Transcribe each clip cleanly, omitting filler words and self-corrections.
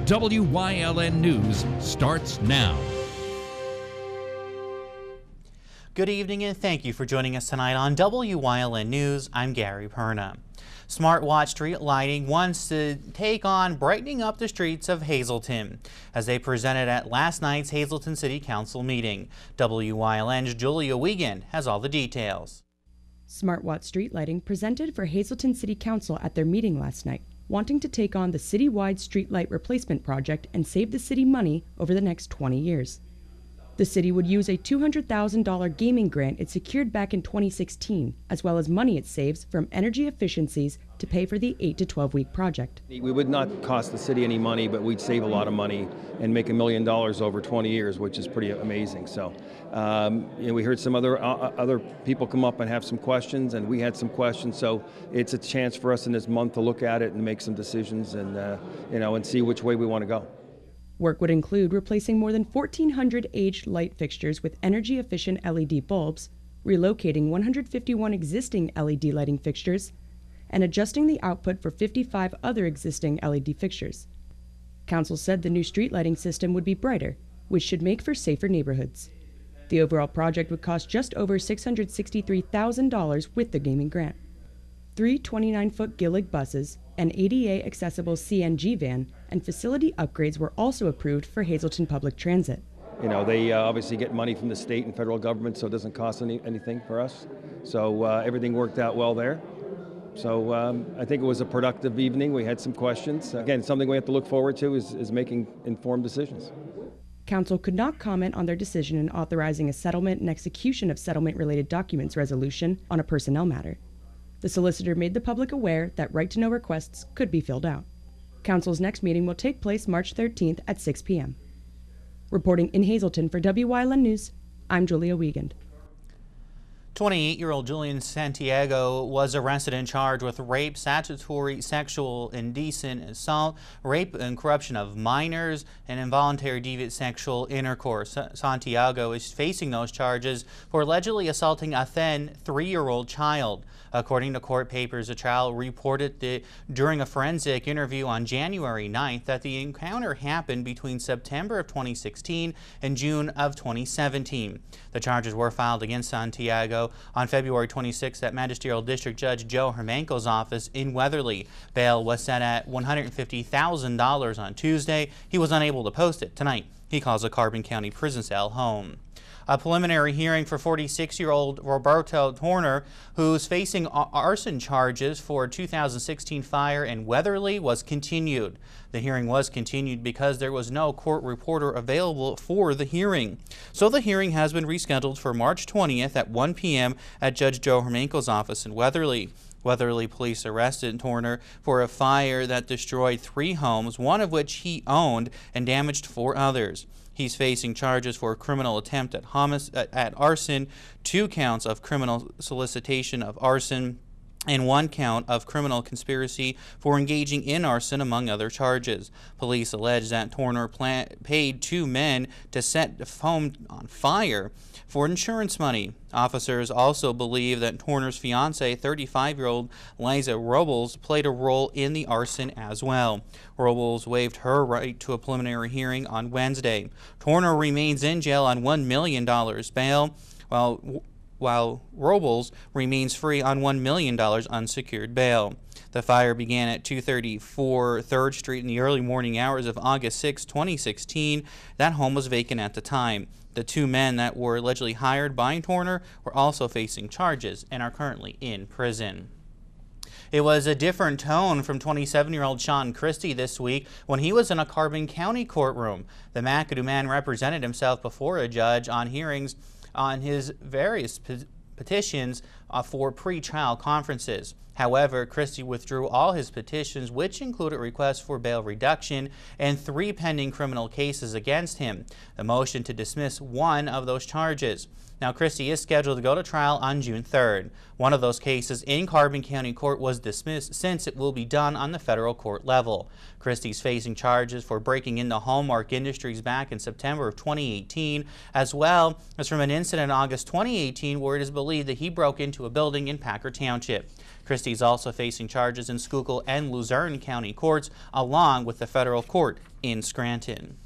WYLN News starts now. Good evening and thank you for joining us tonight on WYLN News. I'm Gary Perna. Smartwatch Street Lighting wants to take on brightening up the streets of Hazleton as they presented at last night's Hazleton City Council meeting. WYLN's Julia Wiegand has all the details. Smartwatch Street Lighting presented for Hazleton City Council at their meeting last night, wanting to take on the citywide streetlight replacement project and save the city money over the next 20 years. The city would use a $200,000 gaming grant it secured back in 2016, as well as money it saves from energy efficiencies to pay for the 8 to 12-week project. We would not cost the city any money, but we'd save a lot of money and make $1 million over 20 years, which is pretty amazing. So, we heard some other people come up and have some questions, and we had some questions. So it's a chance for us in this month to look at it and make some decisions, and and see which way we want to go. Work would include replacing more than 1,400 aged light fixtures with energy-efficient LED bulbs, relocating 151 existing LED lighting fixtures, and adjusting the output for 55 other existing LED fixtures. Council said the new street lighting system would be brighter, which should make for safer neighborhoods. The overall project would cost just over $663,000 with the gaming grant. 3 29-foot Gillig buses, an ADA-accessible CNG van, and facility upgrades were also approved for Hazleton Public Transit. They obviously get money from the state and federal government, so it doesn't cost anything for us. So everything worked out well there. So I think it was a productive evening. We had some questions. Again, something we have to look forward to is making informed decisions. Council could not comment on their decision in authorizing a settlement and execution of settlement-related documents resolution on a personnel matter. The solicitor made the public aware that right-to-know requests could be filled out. Council's next meeting will take place March 13th at 6 p.m. Reporting in Hazleton for WYLN News, I'm Julia Wiegand. 28-year-old Julian Santiago was arrested and charged with rape, statutory sexual indecent assault, rape and corruption of minors, and involuntary deviant sexual intercourse. Santiago is facing those charges for allegedly assaulting a then 3-year-old child. According to court papers, the child reported that during a forensic interview on January 9th that the encounter happened between September of 2016 and June of 2017. The charges were filed against Santiago on February 26th at Magisterial District Judge Joe Hermanko's office in Weatherly. Bail was set at $150,000 on Tuesday. He was unable to post it tonight. He calls the Carbon County prison cell home. A preliminary hearing for 46-year-old Berta Horner, who's facing arson charges for a 2016 fire in Weatherly, was continued. The hearing was continued because there was no court reporter available for the hearing. So the hearing has been rescheduled for March 20th at 1 p.m. at Judge Joe Hermanko's office in Weatherly. Weatherly police arrested Horner for a fire that destroyed 3 homes, one of which he owned, and damaged 4 others. He's facing charges for criminal attempt at arson, 2 counts of criminal solicitation of arson, and 1 count of criminal conspiracy for engaging in arson, among other charges. Police allege that Horner paid 2 men to set the home on fire for insurance money. Officers also believe that Horner's fiancée, 35-year-old Liza Robles, played a role in the arson as well. Robles waived her right to a preliminary hearing on Wednesday. Horner remains in jail on $1 million bail, while Robles remains free on $1 million unsecured bail. The fire began at 234 3rd Street in the early morning hours of August 6, 2016. That home was vacant at the time. The 2 men that were allegedly hired by Horner were also facing charges and are currently in prison. It was a different tone from 27-year-old Sean Christie this week when he was in a Carbon County courtroom. The McAdoo man represented himself before a judge on hearings on his various petitions for pre-trial conferences. However, Christie withdrew all his petitions, which included requests for bail reduction and 3 pending criminal cases against him. The motion to dismiss 1 of those charges. Now, Christie is scheduled to go to trial on June 3rd. One of those cases in Carbon County Court was dismissed since it will be done on the federal court level. Christie's facing charges for breaking into Hallmark Industries back in September of 2018, as well as from an incident in August 2018 where it is believed that he broke into into a building in Packer Township. Christie is also facing charges in Schuylkill and Luzerne County courts, along with the federal court in Scranton.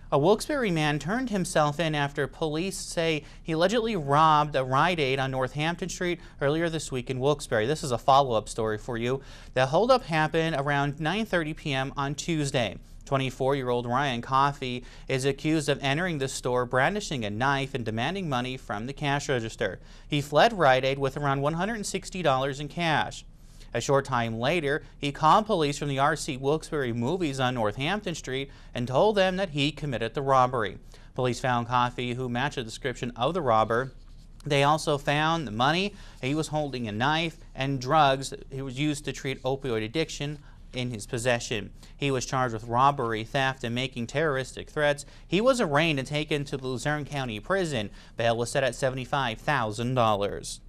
A Wilkes-Barre man turned himself in after police say he allegedly robbed a Rite Aid on Northampton Street earlier this week in Wilkes-Barre. This is a follow-up story for you. The holdup happened around 9:30 p.m. on Tuesday. 24-year-old Ryan Coffey is accused of entering the store brandishing a knife and demanding money from the cash register. He fled Rite Aid with around $160 in cash. A short time later, he called police from the RC Wilkes-Barre Movies on Northampton Street and told them that he committed the robbery. Police found Coffey, who matched the description of the robber. They also found the money. He was holding a knife and drugs he was used to treat opioid addiction in his possession. He was charged with robbery, theft, and making terroristic threats. He was arraigned and taken to the Luzerne County Prison. Bail was set at $75,000.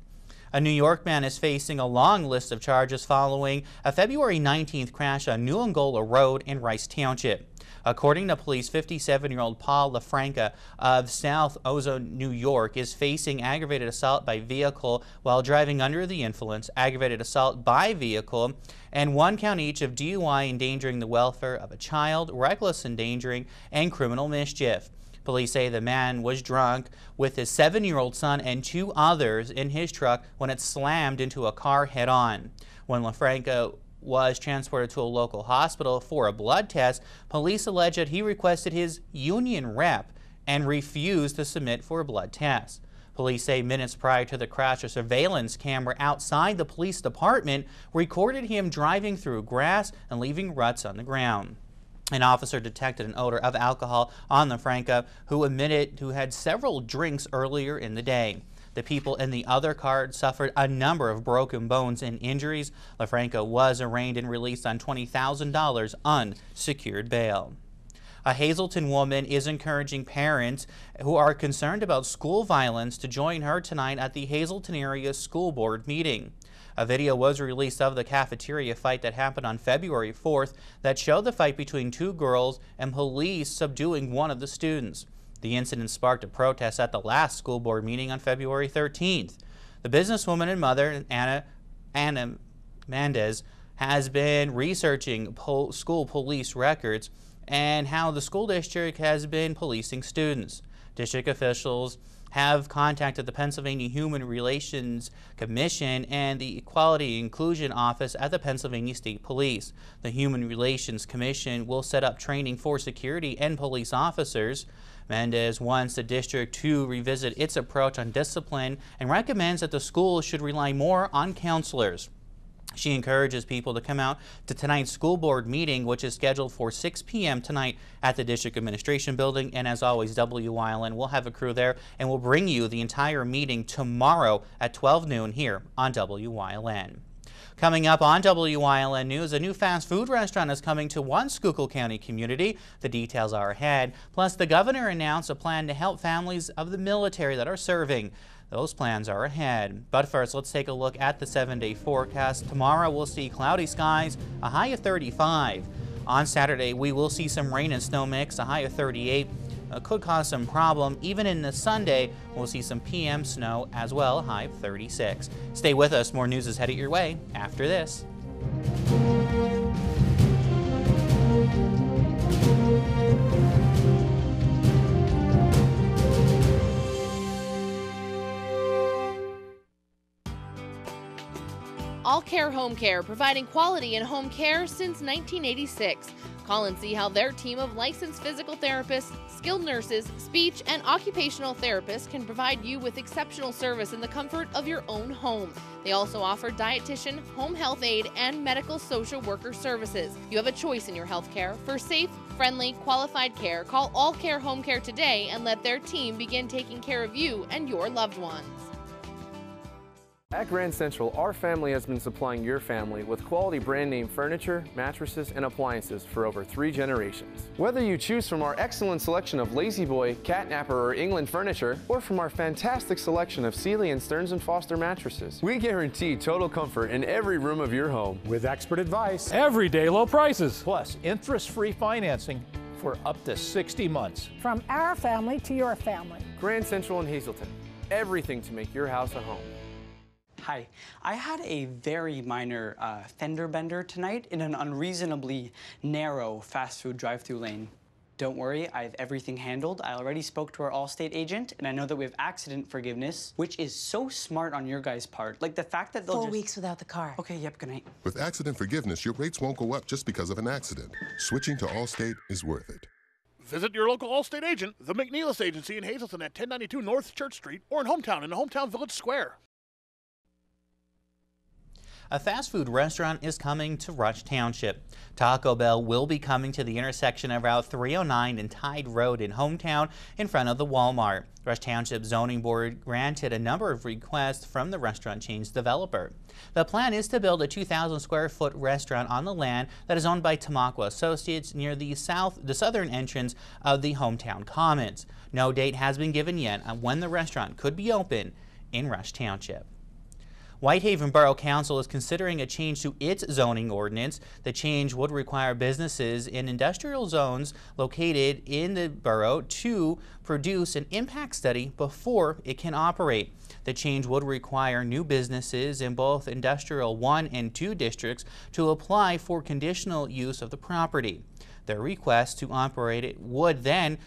A New York man is facing a long list of charges following a February 19th crash on New Angola Road in Rice Township. According to police, 57-year-old Paul LaFranca of South Ozone, New York, is facing aggravated assault by vehicle while driving under the influence, aggravated assault by vehicle, and 1 count each of DUI, endangering the welfare of a child, reckless endangering, and criminal mischief. Police say the man was drunk with his 7-year-old son and 2 others in his truck when it slammed into a car head-on. When LaFranca was transported to a local hospital for a blood test, police allege that he requested his union rep and refused to submit for a blood test. Police say minutes prior to the crash, a surveillance camera outside the police department recorded him driving through grass and leaving ruts on the ground. An officer detected an odor of alcohol on LaFranca, who admitted to had several drinks earlier in the day. The people in the other car suffered a number of broken bones and injuries. LaFranca was arraigned and released on $20,000 unsecured bail. A Hazleton woman is encouraging parents who are concerned about school violence to join her tonight at the Hazleton area school board meeting. A video was released of the cafeteria fight that happened on February 4th that showed the fight between 2 girls and police subduing one of the students. The incident sparked a protest at the last school board meeting on February 13th. The businesswoman and mother, Anna Mendez, has been researching school police records and how the school district has been policing students. District officials have contacted the Pennsylvania Human Relations Commission and the Equality and Inclusion Office at the Pennsylvania State Police. The Human Relations Commission will set up training for security and police officers. Mendez wants the district to revisit its approach on discipline and recommends that the school should rely more on counselors. She encourages people to come out to tonight's school board meeting, which is scheduled for 6 p.m. tonight at the District Administration Building. And as always, Wyln will have a crew there and will bring you the entire meeting tomorrow at 12 noon here on Wyln. Coming up on Wyln News, a new fast food restaurant is coming to one Schuylkill County community. The details are ahead. Plus, the governor announced a plan to help families of the military that are serving. Those plans are ahead. But first, let's take a look at the 7-day forecast. Tomorrow, we'll see cloudy skies, a high of 35. On Saturday, we will see some rain and snow mix, a high of 38. Could cause some problem. Even in the Sunday, we'll see some PM snow as well, a high of 36. Stay with us. More news is headed your way after this. All Care Home Care, providing quality in home care since 1986. Call and see how their team of licensed physical therapists, skilled nurses, speech, and occupational therapists can provide you with exceptional service in the comfort of your own home. They also offer dietitian, home health aide, and medical social worker services. You have a choice in your health care. For safe, friendly, qualified care, call All Care Home Care today and let their team begin taking care of you and your loved ones. At Grand Central, our family has been supplying your family with quality brand name furniture, mattresses, and appliances for over 3 generations. Whether you choose from our excellent selection of Lazy Boy, Catnapper, or England furniture, or from our fantastic selection of Sealy and Stearns & Foster mattresses, we guarantee total comfort in every room of your home. With expert advice, everyday low prices, plus interest-free financing for up to 60 months. From our family to your family. Grand Central in Hazleton, everything to make your house a home. Hi. I had a very minor fender bender tonight in an unreasonably narrow fast food drive-through lane. Don't worry, I have everything handled. I already spoke to our Allstate agent, and I know that we have accident forgiveness, which is so smart on your guys' part. Like the fact that they'll 4 weeks without the car. Okay, yep, good night. With accident forgiveness, your rates won't go up just because of an accident. Switching to Allstate is worth it. Visit your local Allstate agent, the McNeilis Agency in Hazleton at 1092 North Church Street, or in Hometown in the Hometown Village Square. A fast food restaurant is coming to Rush Township. Taco Bell will be coming to the intersection of Route 309 and Tide Road in Hometown in front of the Walmart. Rush Township Zoning Board granted a number of requests from the restaurant chain's developer. The plan is to build a 2,000 square foot restaurant on the land that is owned by Tamaqua Associates near the southern entrance of the Hometown Commons. No date has been given yet on when the restaurant could be open in Rush Township. Whitehaven Borough Council is considering a change to its zoning ordinance. The change would require businesses in industrial zones located in the borough to produce an impact study before it can operate. The change would require new businesses in both Industrial 1 and 2 districts to apply for conditional use of the property. Their request to operate it would then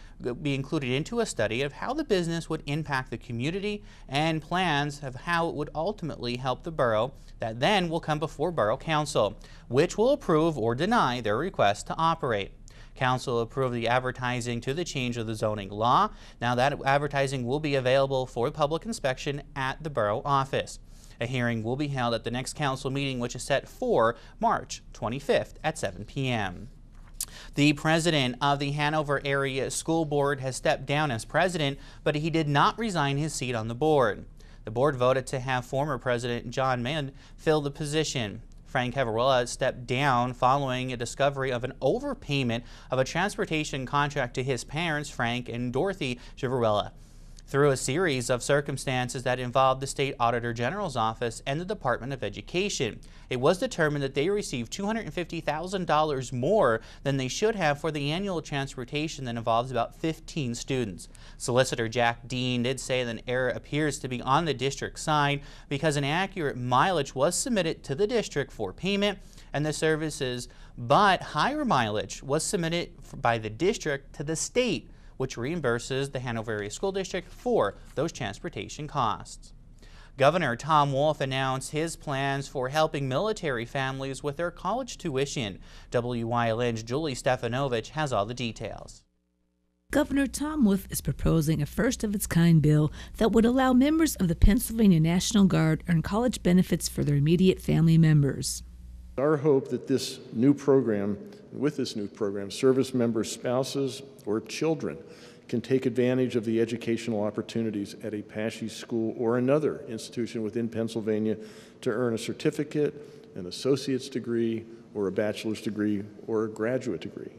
be included into a study of how the business would impact the community and plans of how it would ultimately help the borough that then will come before Borough Council, which will approve or deny their request to operate. Council approved the advertising to the change of the zoning law. Now that advertising will be available for public inspection at the borough office. A hearing will be held at the next council meeting, which is set for March 25th at 7 p.m. The president of the Hanover Area School Board has stepped down as president, but he did not resign his seat on the board. The board voted to have former President John Mann fill the position. Frank Cavarella stepped down following a discovery of an overpayment of a transportation contract to his parents, Frank and Dorothy Cavarella, through a series of circumstances that involved the State Auditor General's Office and the Department of Education. It was determined that they received $250,000 more than they should have for the annual transportation that involves about 15 students. Solicitor Jack Dean did say that an error appears to be on the district side because inaccurate mileage was submitted to the district for payment and the services, but higher mileage was submitted by the district to the state, which reimburses the Hanover Area School District for those transportation costs. Governor Tom Wolf announced his plans for helping military families with their college tuition. WYLN's Julie Stefanovich has all the details. Governor Tom Wolf is proposing a first-of-its-kind bill that would allow members of the Pennsylvania National Guard earn college benefits for their immediate family members. Our hope that this new program, service members' spouses or children can take advantage of the educational opportunities at a PASHE school or another institution within Pennsylvania to earn a certificate, an associate's degree, or a bachelor's degree, or a graduate degree,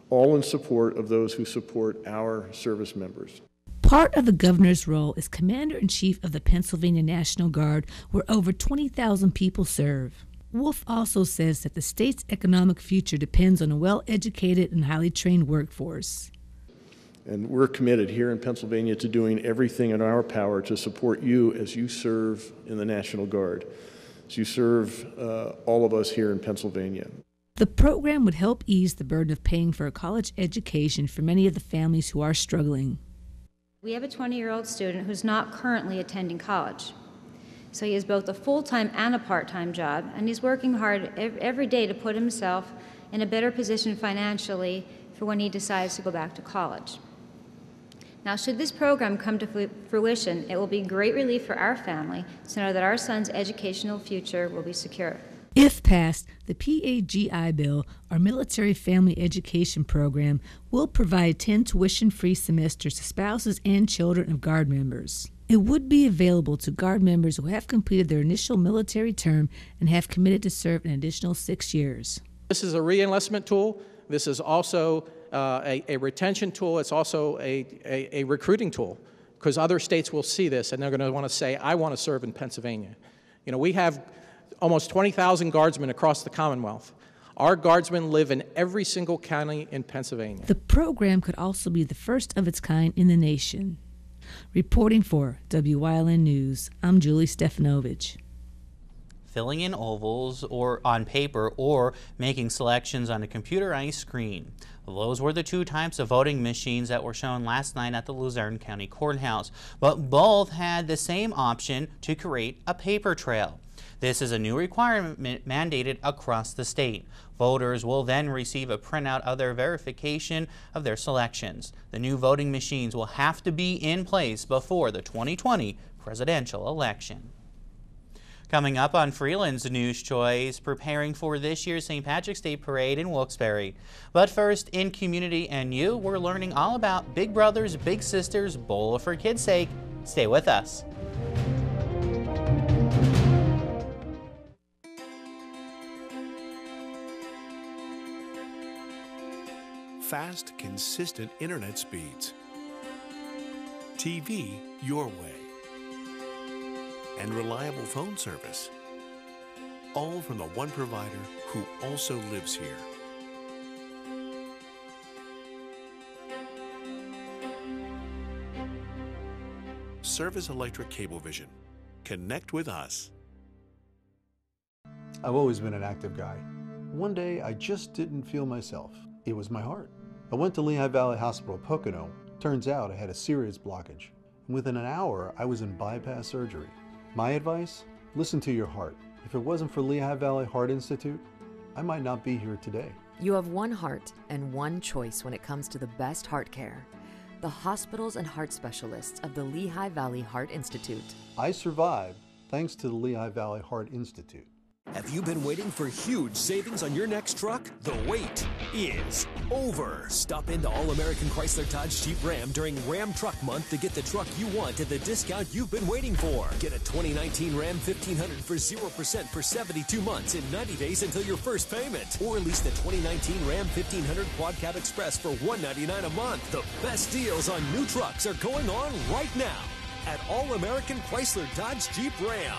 all in support of those who support our service members. Part of the governor's role is Commander-in-Chief of the Pennsylvania National Guard, where over 20,000 people serve. Wolf also says that the state's economic future depends on a well-educated and highly trained workforce. And we're committed here in Pennsylvania to doing everything in our power to support you as you serve in the National Guard, as you serve all of us here in Pennsylvania. The program would help ease the burden of paying for a college education for many of the families who are struggling. We have a 20-year-old student who's not currently attending college. So he has both a full-time and a part-time job, and he's working hard every day to put himself in a better position financially for when he decides to go back to college. Now, should this program come to fruition, it will be great relief for our family to know that our son's educational future will be secure. If passed, the PAGI bill, our Military Family Education Program, will provide 10 tuition-free semesters to spouses and children of Guard members. It would be available to Guard members who have completed their initial military term and have committed to serve an additional 6 years. This is a re-enlistment tool. This is also a retention tool. It's also a recruiting tool, because other states will see this and they're going to want to say, I want to serve in Pennsylvania. You know, we have almost 20,000 Guardsmen across the Commonwealth. Our Guardsmen live in every single county in Pennsylvania. The program could also be the first of its kind in the nation. Reporting for WYLN News, I'm Julie Stefanovich. filling in ovals or on paper, or making selections on a computerized screen. Those were the two types of voting machines that were shown last night at the Luzerne County Courthouse, but both had the same option to create a paper trail. This is a new requirement mandated across the state. Voters will then receive a printout of their verification of their selections. The new voting machines will have to be in place before the 2020 presidential election. Coming up on Freeland's News Choice, preparing for this year's St. Patrick's Day Parade in Wilkes-Barre. But first, in Community and You, we're learning all about Big Brothers Big Sisters Bowl for Kids' Sake. Stay with us. Fast, consistent internet speeds, TV your way, and reliable phone service, all from the one provider who also lives here. Service Electric Cablevision. Connect with us. I've always been an active guy. One day I just didn't feel myself. It was my heart. I went to Lehigh Valley Hospital Pocono. Turns out I had a serious blockage. Within an hour, I was in bypass surgery. My advice? Listen to your heart. If it wasn't for Lehigh Valley Heart Institute, I might not be here today. You have one heart and one choice when it comes to the best heart care. The hospitals and heart specialists of the Lehigh Valley Heart Institute. I survived thanks to the Lehigh Valley Heart Institute. Have you been waiting for huge savings on your next truck? The wait is over. Stop into All-American Chrysler Dodge Jeep Ram during Ram Truck Month to get the truck you want at the discount you've been waiting for. Get a 2019 Ram 1500 for 0% for 72 months in 90 days until your first payment. Or lease the 2019 Ram 1500 Quad Cab Express for $199 a month. The best deals on new trucks are going on right now at All-American Chrysler Dodge Jeep Ram.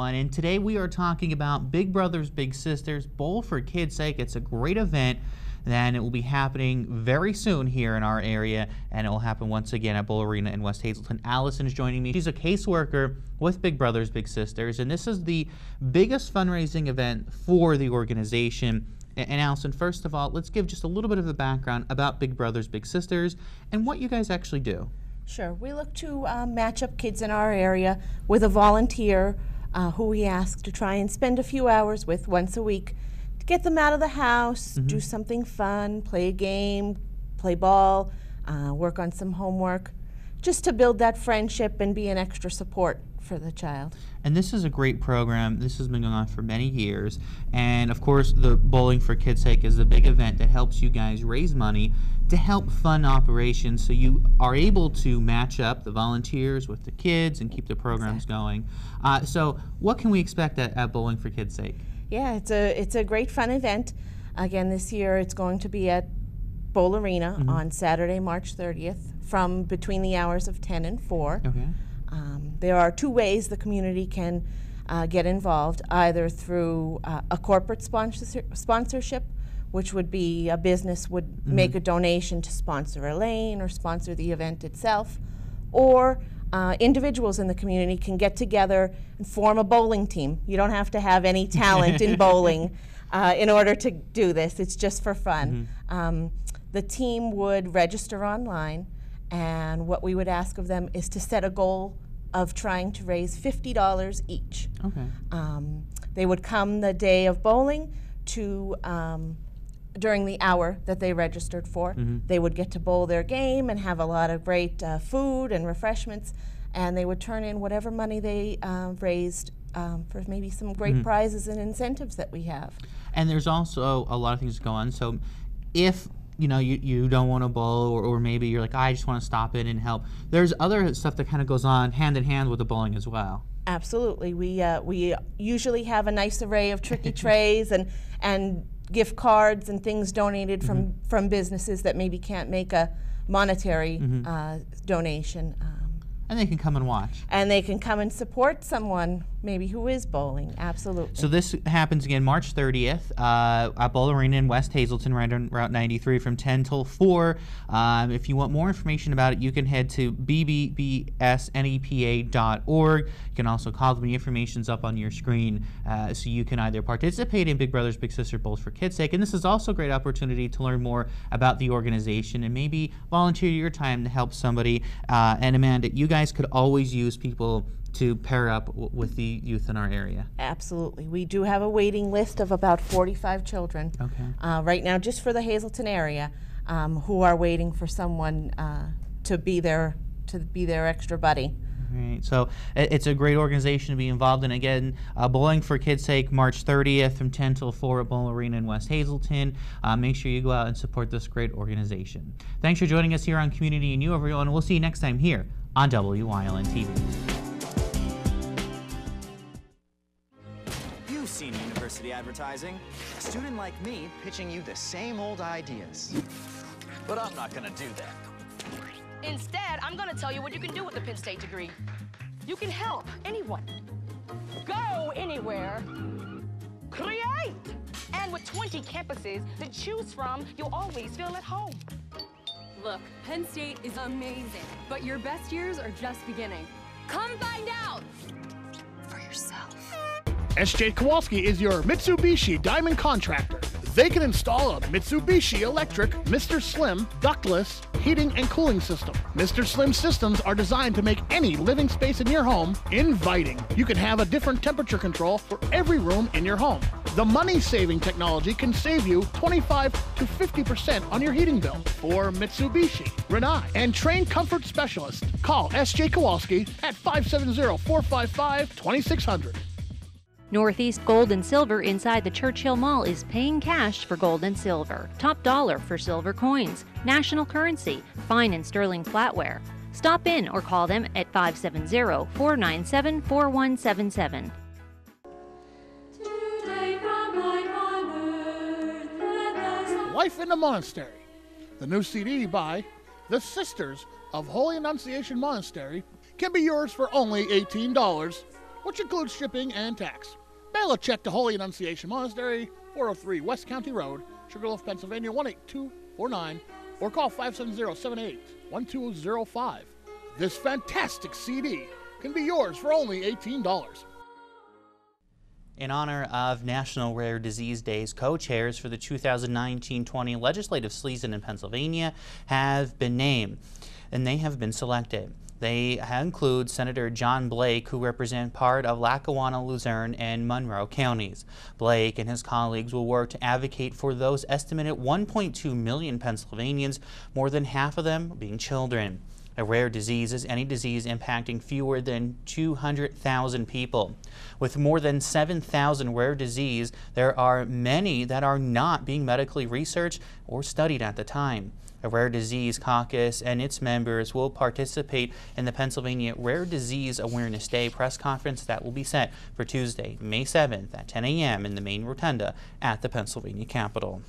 And today we are talking about Big Brothers Big Sisters Bowl for Kids' Sake. It's a great event, and it will be happening very soon here in our area, and it will happen once again at Bowl Arena in West Hazleton. Allison is joining me. She's a caseworker with Big Brothers Big Sisters, and this is the biggest fundraising event for the organization. And Allison, first of all, let's give just a little bit of a background about Big Brothers Big Sisters and what you guys actually do. Sure. We look to match up kids in our area with a volunteer who we ask to try and spend a few hours with once a week to get them out of the house, do something fun, play a game, play ball, work on some homework, just to build that friendship and be an extra support for the child. And this is a great program. This has been going on for many years. And of course, the Bowling for Kids' Sake is the big event that helps you guys raise money to help fund operations, so you are able to match up the volunteers with the kids and keep the programs going. So what can we expect at Bowling for Kids' Sake? Yeah, it's a great fun event. Again, this year it's going to be at Bowl Arena on Saturday, March 30th from between the hours of 10 and 4. Okay. There are two ways the community can get involved, either through a corporate sponsorship, which would be a business would make a donation to sponsor a lane or sponsor the event itself, or individuals in the community can get together and form a bowling team. You don't have to have any talent in bowling in order to do this. It's just for fun. The team would register online, and what we would ask of them is to set a goal of trying to raise $50 each. Okay. They would come the day of bowling to during the hour that they registered for. They would get to bowl their game and have a lot of great food and refreshments, and they would turn in whatever money they raised for maybe some great prizes and incentives that we have. And there's also a lot of things that go on. So if you don't want to bowl, or maybe you're like, I just want to stop in and help, there's other stuff that kind of goes on hand in hand with the bowling as well. Absolutely. We usually have a nice array of tricky trays and gift cards and things donated from businesses that maybe can't make a monetary donation. And they can come and watch. And they can come and support someone maybe who is bowling. Absolutely. So this happens again March 30th at Bowl Arena in West Hazleton, right on Route 93 from 10 till 4. If you want more information about it, you can head to bbbsnepa.org. You can also call them. The information's up on your screen, so you can either participate in Big Brothers Big Sister Bowls for Kids' Sake, and this is also a great opportunity to learn more about the organization and maybe volunteer your time to help somebody. And Amanda, you guys could always use people to pair up with the youth in our area. Absolutely. We do have a waiting list of about 45 children right now, just for the Hazleton area, who are waiting for someone to be their extra buddy. Right. So it's a great organization to be involved in. Again, Bowling for Kids' Sake, March 30th from 10 till 4 at Bowl Arena in West Hazleton. Make sure you go out and support this great organization. Thanks for joining us here on Community and You, everyone. We'll see you next time here on Wyln TV. You've seen university advertising. A student like me pitching you the same old ideas. But I'm not gonna do that. Instead, I'm going to tell you what you can do with the Penn State degree. You can help anyone. Go anywhere. Create! And with 20 campuses to choose from, you'll always feel at home. Look, Penn State is amazing, but your best years are just beginning. Come find out for yourself. SJ Kowalski is your Mitsubishi Diamond contractor. They can install a Mitsubishi electric Mr. Slim ductless heating and cooling system. Mr. Slim systems are designed to make any living space in your home inviting. You can have a different temperature control for every room in your home. The money-saving technology can save you 25 to 50% on your heating bill. For Mitsubishi, Renai, and trained comfort specialists, call SJ Kowalski at 570-455-2600. Northeast Gold and Silver inside the Churchill Mall is paying cash for gold and silver. Top dollar for silver coins. National currency. Fine and sterling flatware. Stop in or call them at 570-497-4177. Life in the Monastery, the new CD by the Sisters of Holy Annunciation Monastery, can be yours for only $18, which includes shipping and tax. Mail a check to Holy Annunciation Monastery, 403 West County Road, Sugarloaf, Pennsylvania, 18249, or call 570-78-1205. This fantastic CD can be yours for only $18. In honor of National Rare Disease Days, co-chairs for the 2019-20 legislative season in Pennsylvania have been named, and they have been selected. They include Senator John Blake, who represent part of Lackawanna, Luzerne, and Monroe counties. Blake and his colleagues will work to advocate for those estimated 1.2 million Pennsylvanians, more than half of them being children. A rare disease is any disease impacting fewer than 200,000 people. With more than 7,000 rare diseases, there are many that are not being medically researched or studied at the time. A Rare Disease Caucus and its members will participate in the Pennsylvania Rare Disease Awareness Day press conference that will be set for Tuesday, May 7th at 10 a.m. in the main rotunda at the Pennsylvania Capitol.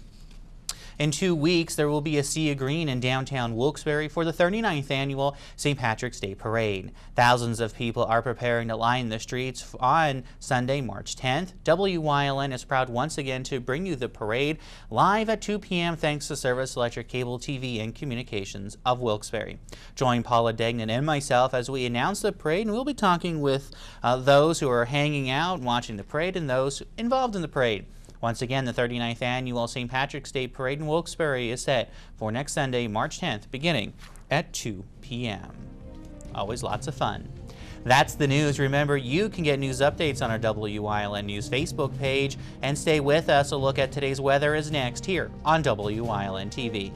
In 2 weeks, there will be a sea of green in downtown Wilkes-Barre for the 39th annual St. Patrick's Day Parade. Thousands of people are preparing to line the streets on Sunday, March 10th. Wyln is proud once again to bring you the parade live at 2 p.m. thanks to Service Electric Cable TV and Communications of Wilkes-Barre. Join Paula Degnan and myself as we announce the parade, and we'll be talking with those who are hanging out, watching the parade, and those involved in the parade. Once again, the 39th annual St. Patrick's Day Parade in Wilkes-Barre is set for next Sunday, March 10th, beginning at 2 p.m. Always lots of fun. That's the news. Remember, you can get news updates on our Wyln News Facebook page, and stay with us. A look at today's weather is next here on Wyln TV.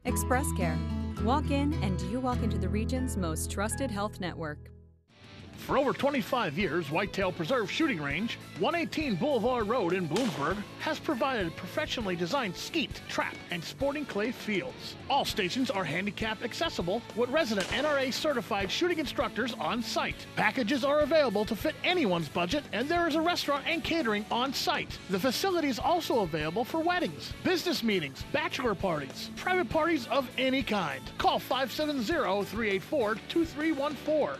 Express Care. Walk in and you walk into the region's most trusted health network. For over 25 years, Whitetail Preserve Shooting Range, 118 Boulevard Road in Bloomsburg, has provided professionally designed skeet, trap, and sporting clay fields. All stations are handicap accessible with resident NRA certified shooting instructors on site. Packages are available to fit anyone's budget, and there is a restaurant and catering on site. The facility is also available for weddings, business meetings, bachelor parties, private parties of any kind. Call 570-384-2314.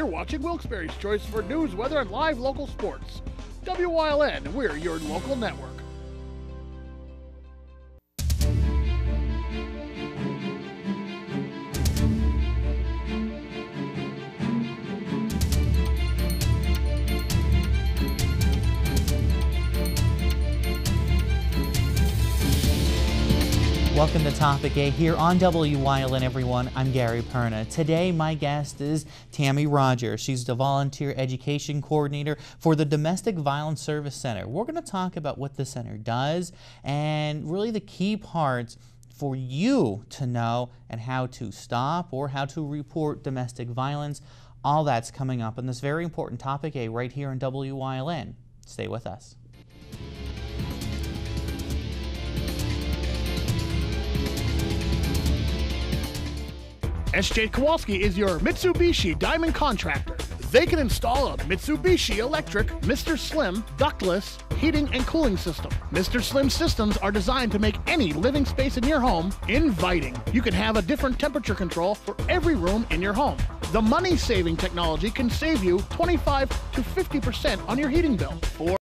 You're watching Wilkes-Barre's Choice for news, weather, and live local sports. WYLN, we're your local network. Welcome to Topic A here on Wyln, everyone. I'm Gary Perna. Today, my guest is Tammy Rogers. She's the Volunteer Education Coordinator for the Domestic Violence Service Center. We're going to talk about what the center does and really the key parts for you to know and how to stop or how to report domestic violence. All that's coming up on this very important Topic A right here on Wyln. Stay with us. SJ Kowalski is your Mitsubishi diamond contractor. They can install a Mitsubishi electric Mr. Slim ductless heating and cooling system. Mr. Slim systems are designed to make any living space in your home inviting. You can have a different temperature control for every room in your home. The money-saving technology can save you 25 to 50% on your heating bill.